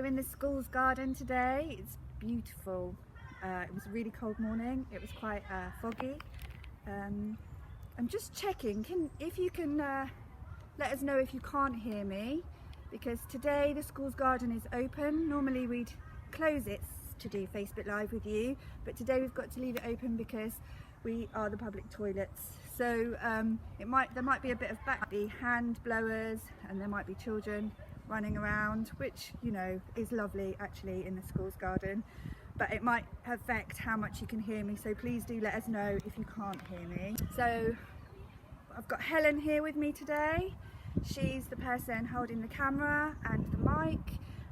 in the school's garden today. It's beautiful. It was a really cold morning. It was quite foggy. I'm just checking if you can let us know if you can't hear me, because today the school's garden is open. Normally we'd close it to do Facebook Live with you, but today we've got to leave it open because we are the public toilets. So there might be a bit of hand blowers, and there might be children running around, which, you know, is lovely actually in the school's garden, but it might affect how much you can hear me, so please do let us know if you can't hear me. So I've got Helen here with me today. She's the person holding the camera and the mic,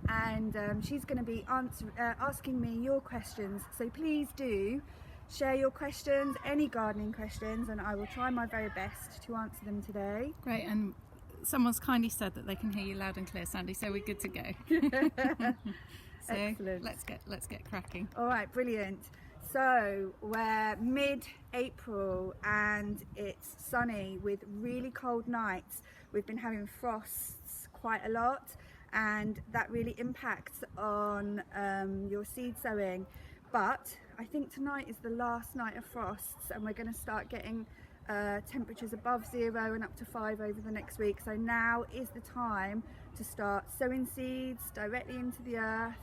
and she's going to be asking me your questions, so please do share your questions, any gardening questions, and I will try my very best to answer them today. Great, and someone's kindly said that they can hear you loud and clear, Sandie, so we're good to go. So excellent. Let's get cracking. All right, brilliant. So we're mid-April and it's sunny with really cold nights. We've been having frosts quite a lot, and that really impacts on your seed sowing. But I think tonight is the last night of frosts, and we're going to start getting temperatures above 0 and up to 5 over the next week. So now is the time to start sowing seeds directly into the earth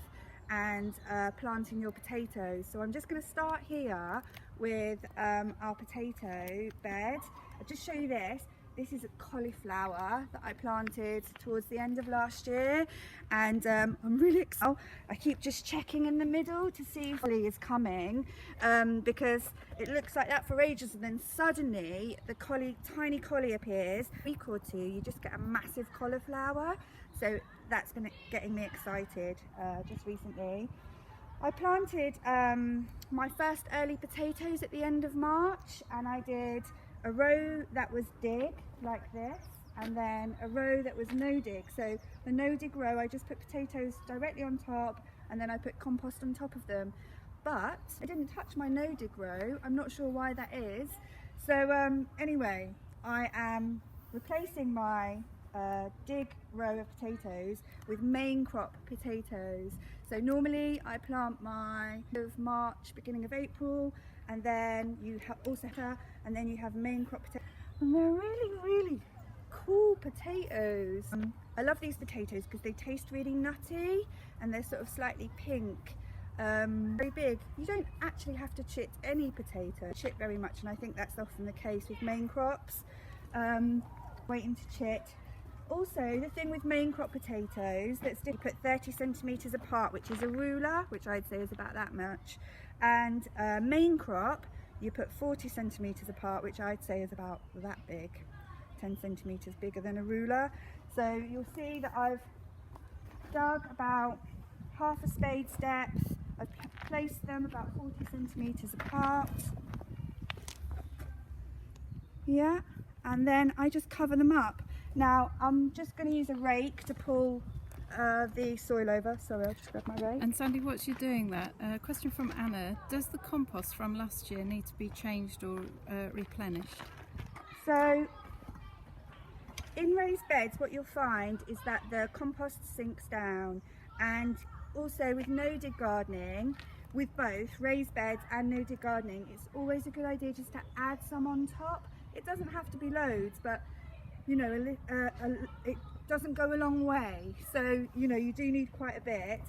and planting your potatoes. So I'm just going to start here with our potato bed. I'll just show you this. This is a cauliflower that I planted towards the end of last year, and I'm really excited. I keep just checking in the middle to see if collie is coming, because it looks like that for ages, and then suddenly the tiny collie appears. A week or two, you just get a massive cauliflower. So that's been getting me excited just recently. I planted my first early potatoes at the end of March, and I did a row that was dig like this, and then a row that was no dig. So the no dig row, I just put potatoes directly on top, and then I put compost on top of them. But I didn't touch my no dig row. I'm not sure why that is. So anyway, I am replacing my dig row of potatoes with main crop potatoes. So normally I plant my of March, beginning of April, and then you have and then you have main crop potatoes, and they're really cool potatoes. I love these potatoes because they taste really nutty, and they're sort of slightly pink, very big. You don't actually have to chit any potato very much, and I think that's often the case with main crops, waiting to chit. Also, the thing with main crop potatoes, let's put 30 centimetres apart, which is a ruler, which I'd say is about that much, and main crop you put 40 centimetres apart, which I'd say is about that big, 10 centimetres bigger than a ruler. So you'll see that I've dug about half a spade's depth. I've placed them about 40 centimetres apart. Yeah, and then I just cover them up. Now I'm just going to use a rake to pull the soil over. Sorry, I'll just grab my rake. And Sandie, whilst you're doing that, a question from Anna: does the compost from last year need to be changed or replenished? So in raised beds, what you'll find is that the compost sinks down, and also with no dig gardening, with both raised beds and no dig gardening, it's always a good idea just to add some on top. It doesn't have to be loads, but you know, it doesn't go a long way, so you know, you do need quite a bit.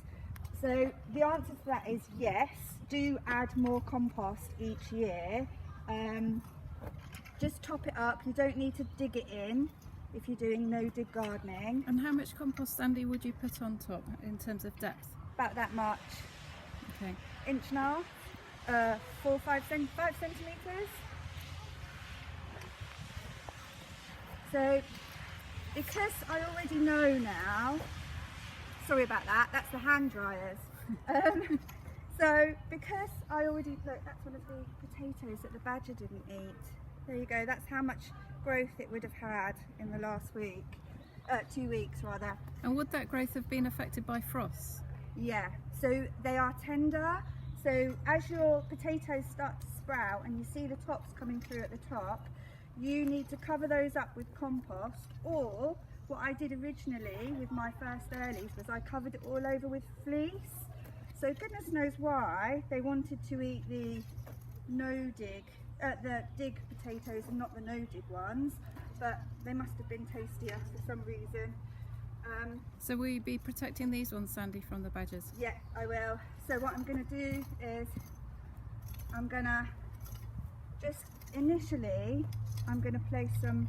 So the answer to that is yes, do add more compost each year. Just top it up. You don't need to dig it in if you're doing no dig gardening. And how much compost, Sandie, would you put on top in terms of depth? About that much. Okay. Inch and a half, 5 centimetres. So because I already know now, sorry about that, that's the hand dryers. So because I already, look, that's one of the potatoes that the badger didn't eat. There you go, that's how much growth it would have had in the last week, 2 weeks rather. And would that growth have been affected by frost? Yeah, so they are tender. So as your potatoes start to sprout and you see the tops coming through at the top, you need to cover those up with compost, or what I did originally with my first earlies was I covered it all over with fleece. So goodness knows why they wanted to eat the the dig potatoes and not the no dig ones, but they must have been tastier for some reason. So will you be protecting these ones, Sandie, from the badgers? Yeah, I will. So what I'm going to do is I'm going to just initially place some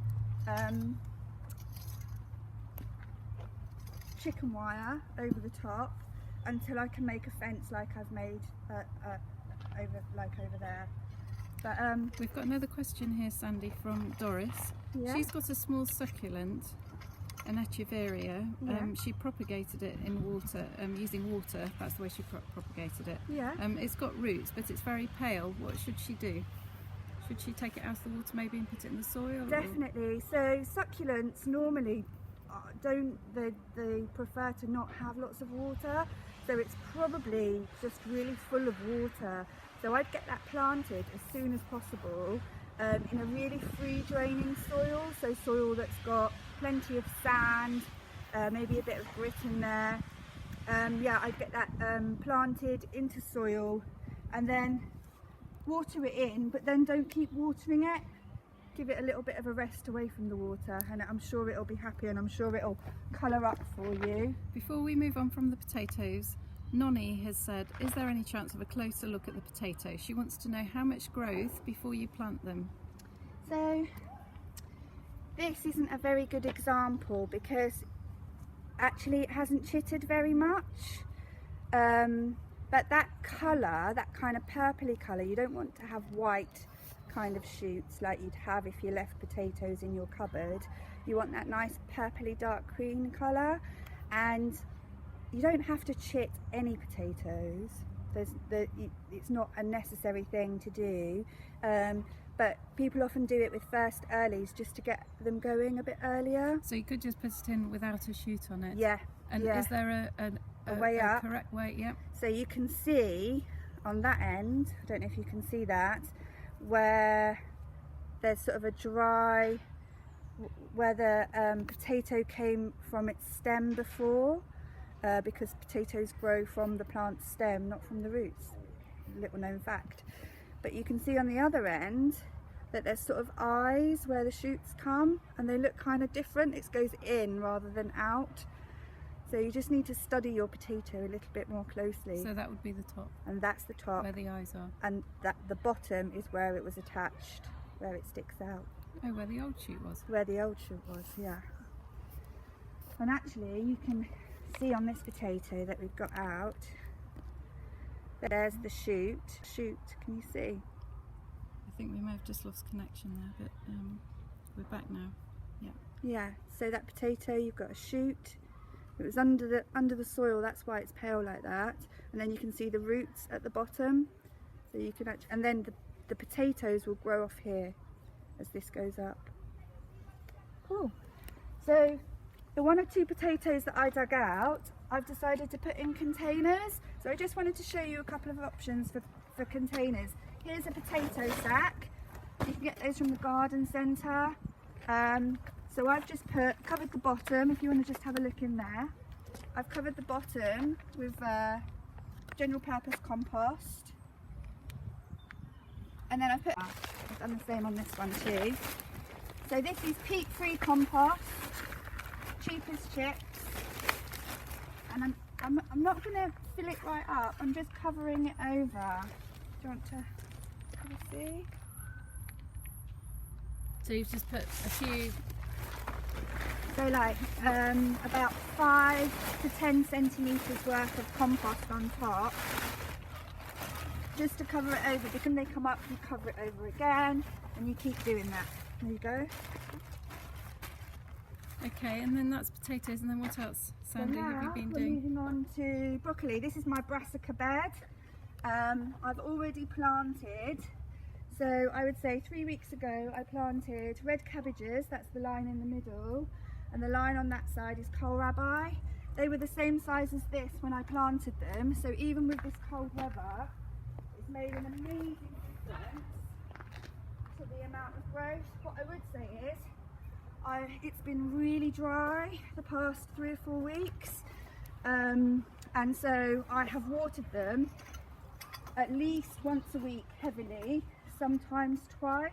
chicken wire over the top until I can make a fence like I've made over there. But we've got another question here, Sandie, from Doris. yeah. She's got a small succulent, an echeveria. Yeah. She propagated it in water, using water. That's the way she propagated it. Yeah. It's got roots, but it's very pale. What should she do? Should she take it out of the water maybe and put it in the soil? Definitely. So succulents normally they prefer to not have lots of water, so it's probably just really full of water. So I'd get that planted as soon as possible in a really free draining soil, so soil that's got plenty of sand, maybe a bit of grit in there. Yeah, I'd get that planted into soil and then water it in, but then don't keep watering it. Give it a little bit of a rest away from the water, and I'm sure it'll be happy, and I'm sure it'll colour up for you. Before we move on from the potatoes, Nonnie has said, is there any chance of a closer look at the potatoes? She wants to know how much growth before you plant them. So this isn't a very good example because actually it hasn't chittered very much. But that colour, that kind of purpley colour, you don't want to have white kind of shoots like you'd have if you left potatoes in your cupboard. You want that nice purpley dark green colour, and you don't have to chit any potatoes. It's not a necessary thing to do, but people often do it with first earlies just to get them going a bit earlier. So you could just put it in without a shoot on it? Yeah. And yeah. is there a way up? Correct way? Yeah. So you can see on that end, I don't know if you can see that, where there's sort of a dry, where the potato came from its stem before, because potatoes grow from the plant stem, not from the roots. Little known fact. But you can see on the other end that there's sort of eyes where the shoots come, and they look kind of different. It goes in rather than out. So you just need to study your potato a little bit more closely. So that would be the top? And that's the top. Where the eyes are? And that the bottom is where it was attached, where it sticks out. Oh, where the old shoot was? Where the old shoot was, yeah. And actually you can see on this potato that we've got out, there's the shoot. Shoot, can you see? I think we may have just lost connection there, but we're back now. Yeah. Yeah, so that potato, you've got a shoot. It was under the soil, that's why it's pale like that. And then you can see the roots at the bottom. So you can actually, and then the potatoes will grow off here as this goes up. Cool. So the 1 or 2 potatoes that I dug out, I've decided to put in containers. So I just wanted to show you a couple of options for containers. Here's a potato sack. You can get those from the garden centre. So I've just covered the bottom, if you want to just have a look in there. I've covered the bottom with general purpose compost. And then I've done the same on this one too. So this is peat-free compost, cheap as chips. And I'm not going to fill it right up, I'm just covering it over. Do you want to have a see? So you've just put a few... So like about 5 to 10 centimetres worth of compost on top, just to cover it over. Because when they come up, you cover it over again, and you keep doing that. There you go. Okay, and then that's potatoes, and then what else, Sandie, have you been we're doing? moving on to broccoli. This is my brassica bed. I've already planted. So I would say 3 weeks ago I planted red cabbages, that's the line in the middle, and the line on that side is kohlrabi. They were the same size as this when I planted them, so even with this cold weather, it's made an amazing difference to the amount of growth. What I would say is, It's been really dry the past 3 or 4 weeks, and so I have watered them at least once a week heavily, sometimes twice.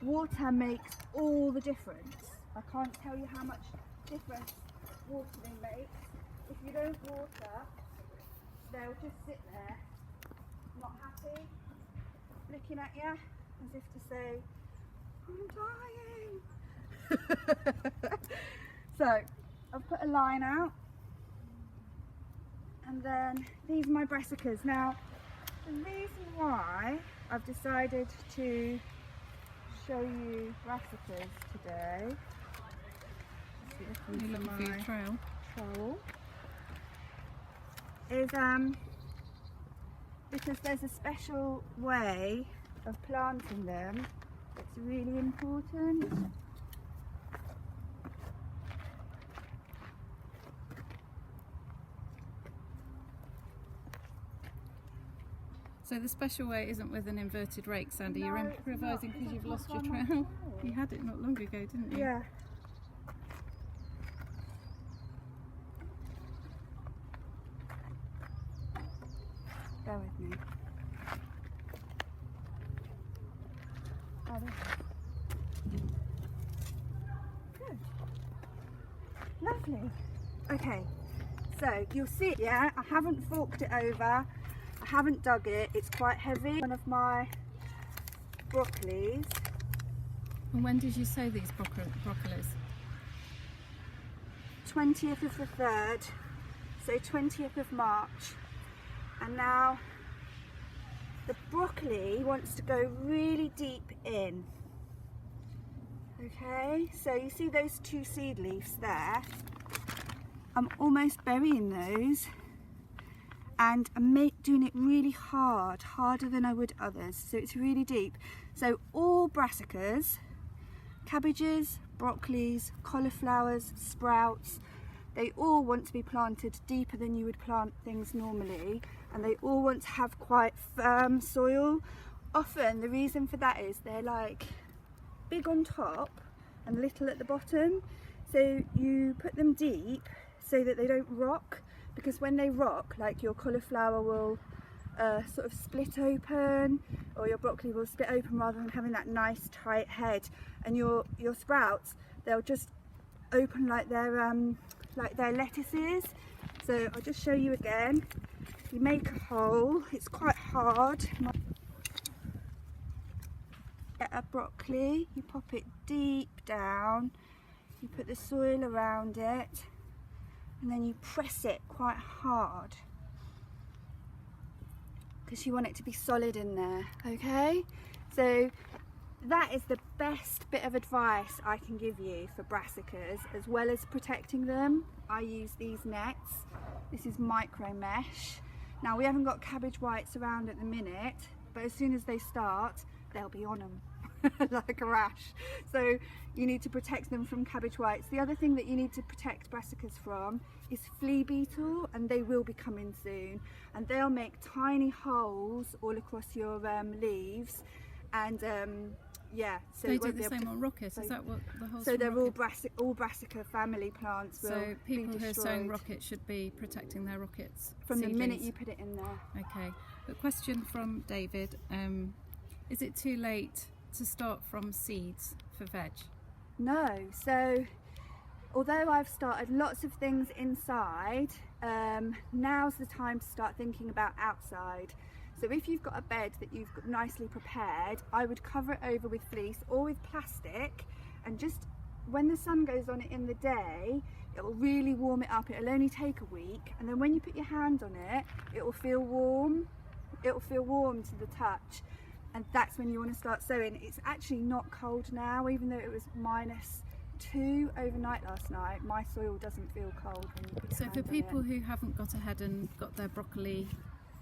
Water makes all the difference. I can't tell you how much difference watering makes. If you don't water, they'll just sit there, not happy, looking at you as if to say, I'm dying. So I've put a line out, and then these are my brassicas. Now the reason why I've decided to show you brassicas today, You're looking for your trail. Is because there's a special way of planting them that's really important. So the special way isn't with an inverted rake, Sandy. No, You're it's improvising not. because you've It's lost your not trail. my trail. You had it not long ago, didn't you? Yeah. Bear with me. Oh, there it is. Good. Lovely. Okay, so you'll see, yeah, I haven't forked it over, I haven't dug it, it's quite heavy. One of my broccolis. And when did you sow these broccolis? 20th of the 3rd, so 20th of March. And now the broccoli wants to go really deep in. Okay, so you see those 2 seed leaves there? I'm almost burying those, and I'm doing it really hard, harder than I would others, so it's really deep. So all brassicas, cabbages, broccolis, cauliflowers, sprouts, they all want to be planted deeper than you would plant things normally, and they all want to have quite firm soil. Often the reason for that is they're like big on top and little at the bottom, so you put them deep so that they don't rock, because when they rock, like your cauliflower will sort of split open, or your broccoli will split open rather than having that nice tight head, and your sprouts, they'll just open like their lettuces. So I'll just show you again. You make a hole, it's quite hard. Get a broccoli, you pop it deep down, you put the soil around it, and then you press it quite hard because you want it to be solid in there. Okay, so that is the best bit of advice I can give you for brassicas, as well as protecting them. I use these nets. This is micro mesh. Now we haven't got cabbage whites around at the minute, but as soon as they start, they'll be on them like a rash. So you need to protect them from cabbage whites. The other thing that you need to protect brassicas from is flea beetle, and they will be coming soon, and they'll make tiny holes all across your leaves, and yeah, so they do the same on rocket. Is that what the whole? So they're all brassica family plants. So people who are sowing rockets should be protecting their rockets from seedlings. the minute you put it in there. Okay. But question from David: is it too late to start from seeds for veg? No. So although I've started lots of things inside, now's the time to start thinking about outside. So if you've got a bed that you've got nicely prepared, I would cover it over with fleece or with plastic, and just when the sun goes on it in the day, it will really warm it up. It'll only take a week, and then when you put your hand on it, it will feel warm. It will feel warm to the touch, and that's when you want to start sowing. It's actually not cold now, even though it was -2 overnight last night. My soil doesn't feel cold when you put your hand for on people it. who haven't got ahead and got their broccoli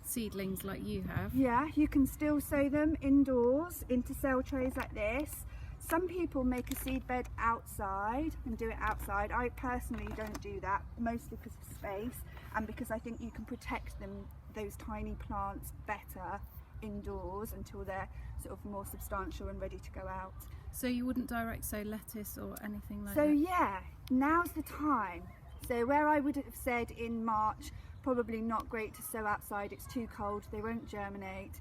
seedlings like you have, yeah, you can still sow them indoors into cell trays like this. Some people make a seed bed outside and do it outside. I personally don't do that, mostly because of space and because I think you can protect them, those tiny plants, better indoors until they're sort of more substantial and ready to go out. So you wouldn't direct sow lettuce or anything like So that? yeah, now's the time. So where I would have said in March, probably not great to sow outside, it's too cold, they won't germinate.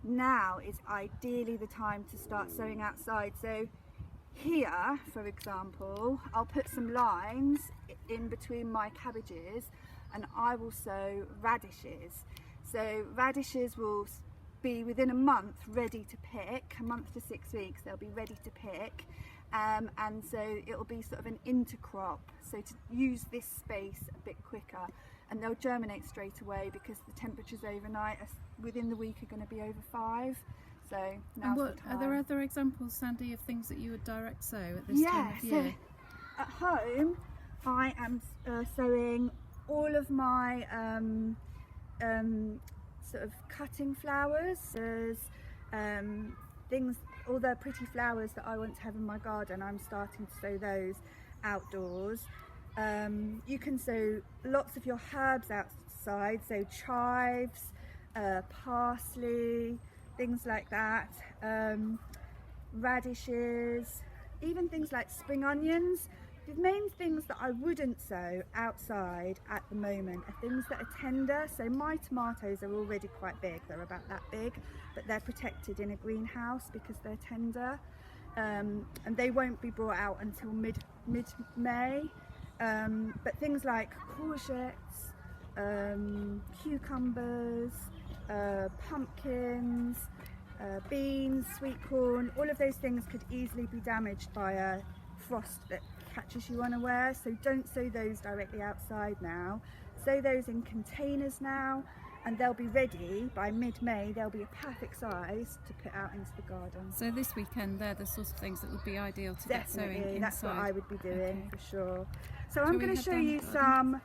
Now is ideally the time to start sowing outside. So here, for example, I'll put some lines in between my cabbages and I will sow radishes. So radishes will be within a month ready to pick, a month to 6 weeks they'll be ready to pick, and so it'll be sort of an intercrop, so to use this space a bit quicker, and they'll germinate straight away because the temperatures overnight within the week are going to be over 5. So now's the time. Are there other examples, Sandie, of things that you would direct sow at this time of year? So at home I am sowing all of my sort of cutting flowers. There's things, all the pretty flowers that I want to have in my garden, I'm starting to sow those outdoors. You can sow lots of your herbs outside, so chives, parsley, things like that, radishes, even things like spring onions. The main things that I wouldn't sow outside at the moment are things that are tender. So my tomatoes are already quite big, they're about that big, but they're protected in a greenhouse because they're tender, and they won't be brought out until mid-May. But things like courgettes, cucumbers, pumpkins, beans, sweet corn, all of those things could easily be damaged by a frost that catches you unaware, so don't sow those directly outside now. Sow those in containers now, and they'll be ready by mid-May. They'll be a perfect size to put out into the garden. So this weekend they're the sorts of things that would be ideal to Definitely, get sowing inside. that's what I would be doing, Okay. for sure. So I'm going to show you some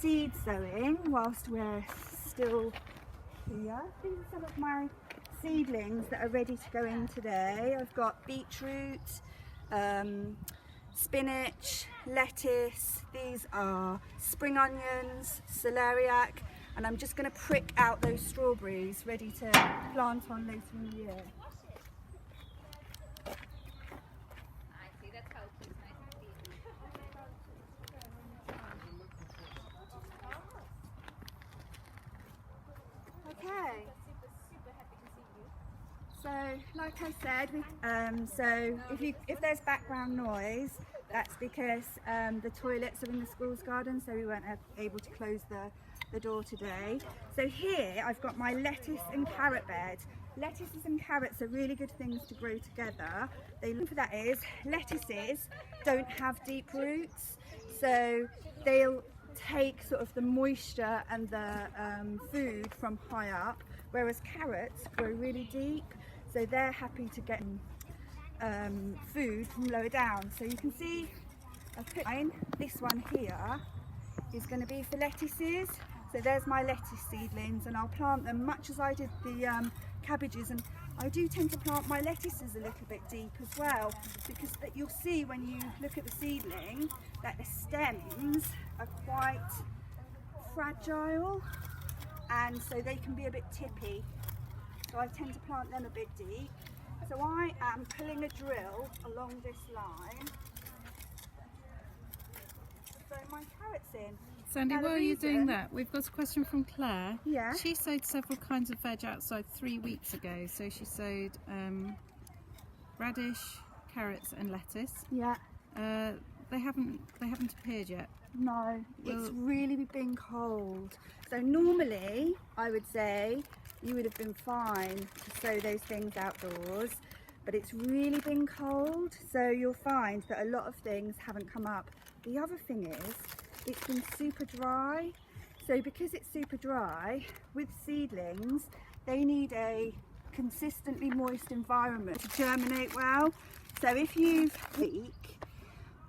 seed sowing whilst we're still here. These are some of my seedlings that are ready to go in today. I've got beetroot, spinach, lettuce, these are spring onions, celeriac, and I'm just going to prick out those strawberries ready to plant on later in the year. Okay. So, like I said, so if there's background noise, that's because the toilets are in the school's garden, so we weren't able to close the door today. So here I've got my lettuce and carrot bed. Lettuces and carrots are really good things to grow together. For that is, lettuces don't have deep roots, so they'll take sort of the moisture and the food from high up, whereas carrots grow really deep, so they're happy to get food from lower down. So you can see I've put this one here is going to be for lettuces. So there's my lettuce seedlings, and I'll plant them much as I did the cabbages, and I do tend to plant my lettuces a little bit deep as well, because you'll see when you look at the seedling that the stems are quite fragile, and so they can be a bit tippy, so I tend to plant them a bit deep. So I am pulling a drill along this line to throw my carrots in. Sandie, while you're doing that, we've got a question from Claire. Yeah. She sowed several kinds of veg outside 3 weeks ago. So she sowed radish, carrots and lettuce. Yeah. They haven't appeared yet. No, it's really been cold. So normally, I would say you would have been fine to sow those things outdoors, but it's really been cold, so you'll find that a lot of things haven't come up. The other thing is, it's been super dry. So because it's super dry, with seedlings, they need a consistently moist environment to germinate well. So if you've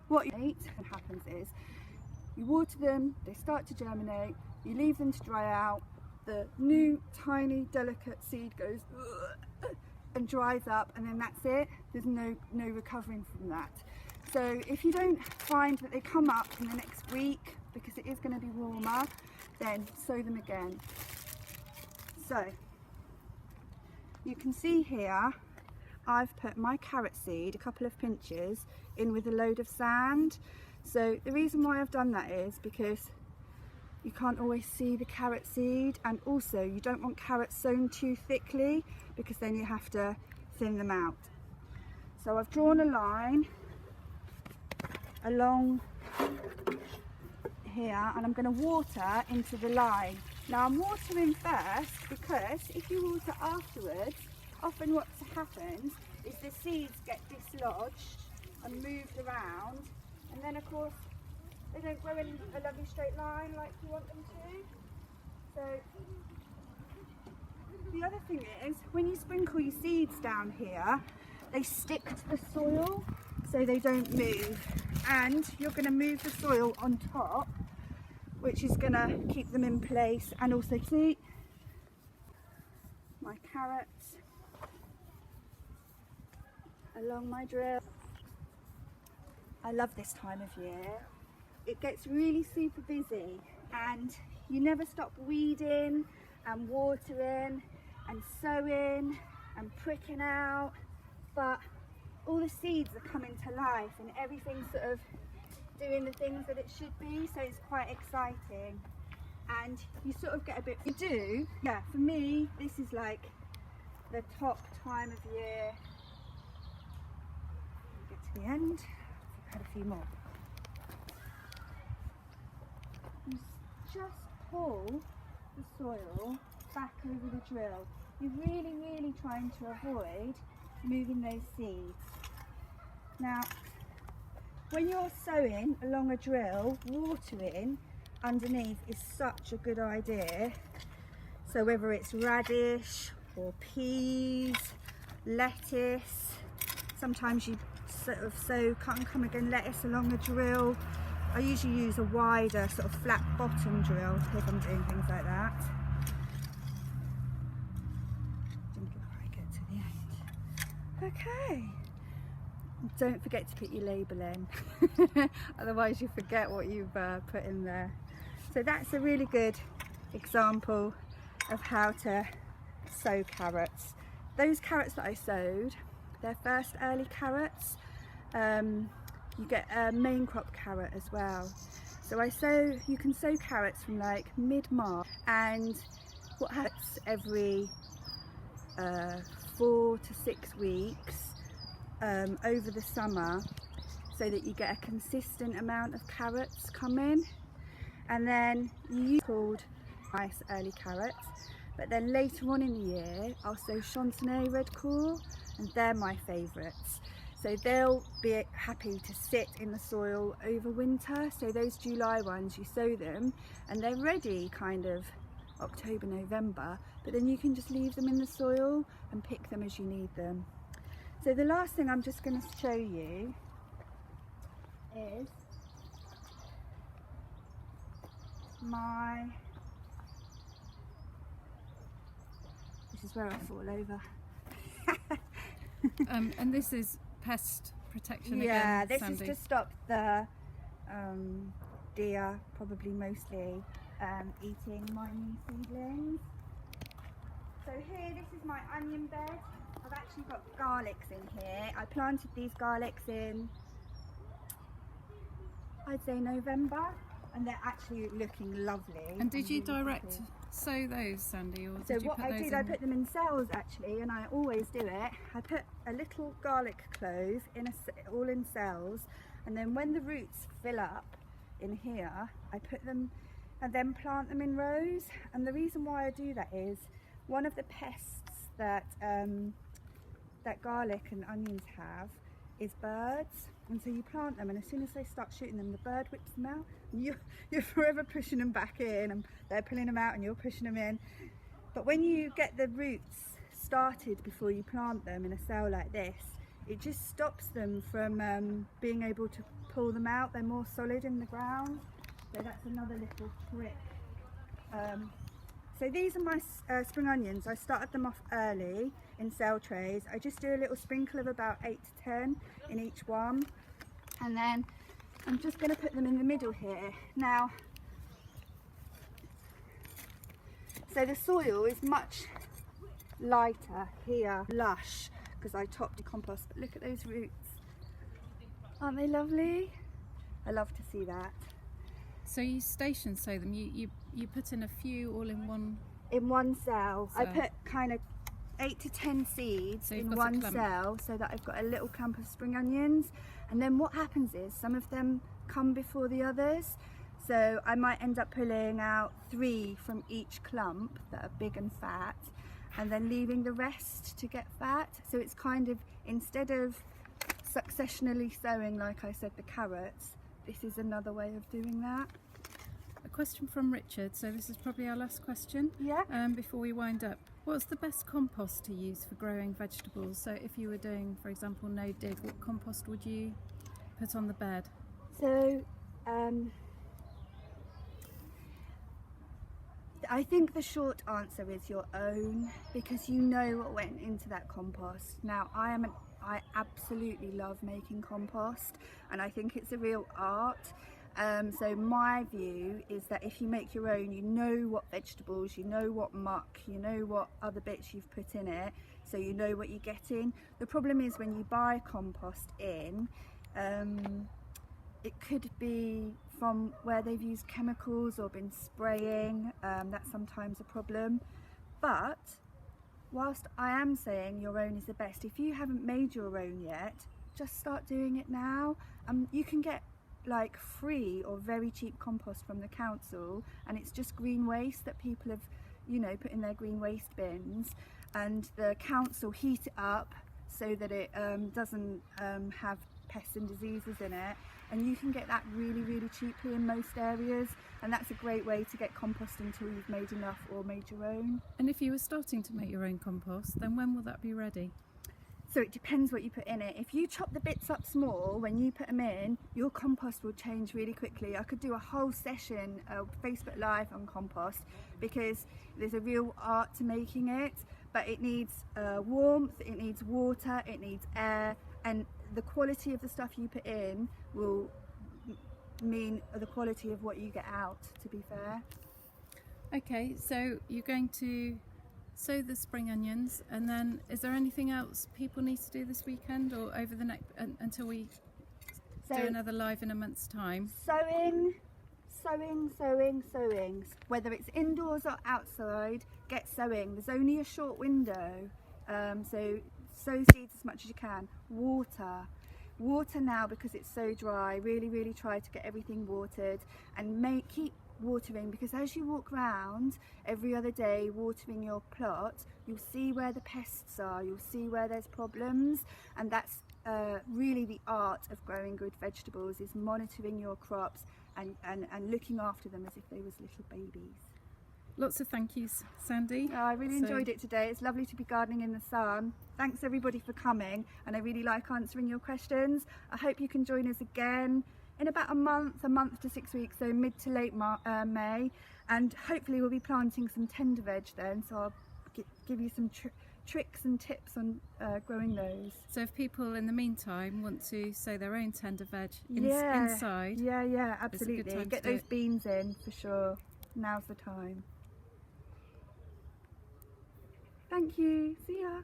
what happens is, you water them, they start to germinate, you leave them to dry out, the new tiny delicate seed goes and dries up, and then that's it. There's no recovering from that. So if you don't find that they come up in the next week, because it is going to be warmer, then sow them again. So you can see here I've put my carrot seed, a couple of pinches, in with a load of sand. So the reason why I've done that is because you can't always see the carrot seed, and also you don't want carrots sown too thickly because then you have to thin them out. So I've drawn a line along here and I'm going to water into the line. Now I'm watering first because if you water afterwards, often what happens is the seeds get dislodged and moved around, and then of course they don't grow in a lovely straight line like you want them to. So the other thing is, when you sprinkle your seeds down here, they stick to the soil so they don't move, and you're going to move the soil on top, which is going to keep them in place. And also see my carrots along my drill. I love this time of year. It gets really super busy and you never stop weeding and watering and sowing and pricking out, but all the seeds are coming to life and everything's sort of doing the things that it should be, so it's quite exciting. And you sort of get a bit, you do, yeah, for me this is like the top time of year. Get to the end, I've had a few more. You just pull the soil back over the drill. You're really trying to avoid moving those seeds. Now, when you're sowing along a drill, watering underneath is such a good idea. So whether it's radish or peas, lettuce, sometimes you sort of sow cut and come again lettuce along a drill. I usually use a wider sort of flat bottom drill if I'm doing things like that. Before I get to the end. Okay. Don't forget to put your label in, otherwise you forget what you've put in there. So that's a really good example of how to sow carrots. Those carrots that I sowed, they're first early carrots. You get a main crop carrot as well. So you can sow carrots from like mid-March, and what happens every 4 to 6 weeks over the summer, so that you get a consistent amount of carrots come in, and then you called nice early carrots. But then later on in the year I'll sow Chantenay red core, and they're my favourites. So they'll be happy to sit in the soil over winter. So those July ones, you sow them and they're ready kind of October, November, but then you can just leave them in the soil and pick them as you need them. So the last thing I'm just going to show you is this is where I fall over. And this is pest protection again, yeah, this Sandie. is to stop the deer, probably mostly, eating my new seedlings. So here, this is my onion bed. I've actually got garlics in here. I planted these garlics in, I'd say November, and they're actually looking lovely. And did you really direct happy. sow those, Sandie, or So did you what put I those did, in? I put them in cells actually, and I always do it. I put a little garlic clove in all in cells, and then when the roots fill up in here, I put them and then plant them in rows. And the reason why I do that is one of the pests that that garlic and onions have is birds, and so you plant them, and as soon as they start shooting them, the bird whips them out, and you're forever pushing them back in, and they're pulling them out and you're pushing them in. But when you get the roots started before you plant them in a cell like this, it just stops them from being able to pull them out. They're more solid in the ground. So that's another little trick. So these are my spring onions. I started them off early in cell trays. I just do a little sprinkle of about 8 to 10 in each one, and then I'm just going to put them in the middle here. Now, so the soil is much lighter here, lush, because I topped the compost. But look at those roots. Aren't they lovely? I love to see that. So you station sow them, you put in a few all in one? In one cell. I put kind of 8 to 10 seeds in one cell, so that I've got a little clump of spring onions. And then what happens is some of them come before the others. So I might end up pulling out 3 from each clump that are big and fat, and then leaving the rest to get fat. So it's kind of, instead of successionally sowing, like I said, the carrots, this is another way of doing that. A question from Richard, so this is probably our last question. Yeah. Before we wind up. What's the best compost to use for growing vegetables? So if you were doing, for example, no dig, what compost would you put on the bed? So I think the short answer is your own, because you know what went into that compost. Now I absolutely love making compost, and I think it's a real art. So my view is that if you make your own, you know what vegetables, you know what muck, you know what other bits you've put in it, so you know what you're getting. The problem is when you buy compost in, it could be from where they've used chemicals or been spraying. That's sometimes a problem. But whilst I am saying your own is the best, if you haven't made your own yet, just start doing it now. You can get like free or very cheap compost from the council, and it's just green waste that people have, you know, put in their green waste bins, and the council heat it up so that it doesn't have pests and diseases in it, and you can get that really cheaply in most areas, and that's a great way to get compost until you've made enough or made your own. And if you were starting to make your own compost, then when will that be ready? So it depends what you put in it. If you chop the bits up small, when you put them in, your compost will change really quickly. I could do a whole session of Facebook Live on compost, because there's a real art to making it, but it needs warmth, it needs water, it needs air, and the quality of the stuff you put in will mean the quality of what you get out, to be fair. Okay, so you're going to sow the spring onions, and then is there anything else people need to do this weekend or over the next until we do another live in a month's time? Sowing. Whether it's indoors or outside, get sowing. There's only a short window, so sow seeds as much as you can. Water now, because it's so dry. Really try to get everything watered, and keep watering, because as you walk around every other day watering your plot, you'll see where the pests are, you'll see where there's problems, and that's really the art of growing good vegetables, is monitoring your crops and looking after them as if they was little babies. Lots of thank yous, Sandie. Oh, I really enjoyed it today. It's lovely to be gardening in the sun. Thanks everybody for coming, and I really like answering your questions. I hope you can join us again in about a month to 6 weeks, so mid to late May, and hopefully we'll be planting some tender veg then, so I'll give you some tricks and tips on growing those. So if people in the meantime want to sow their own tender veg inside, yeah, absolutely, get those beans in for sure. Now's the time. Thank you. See ya.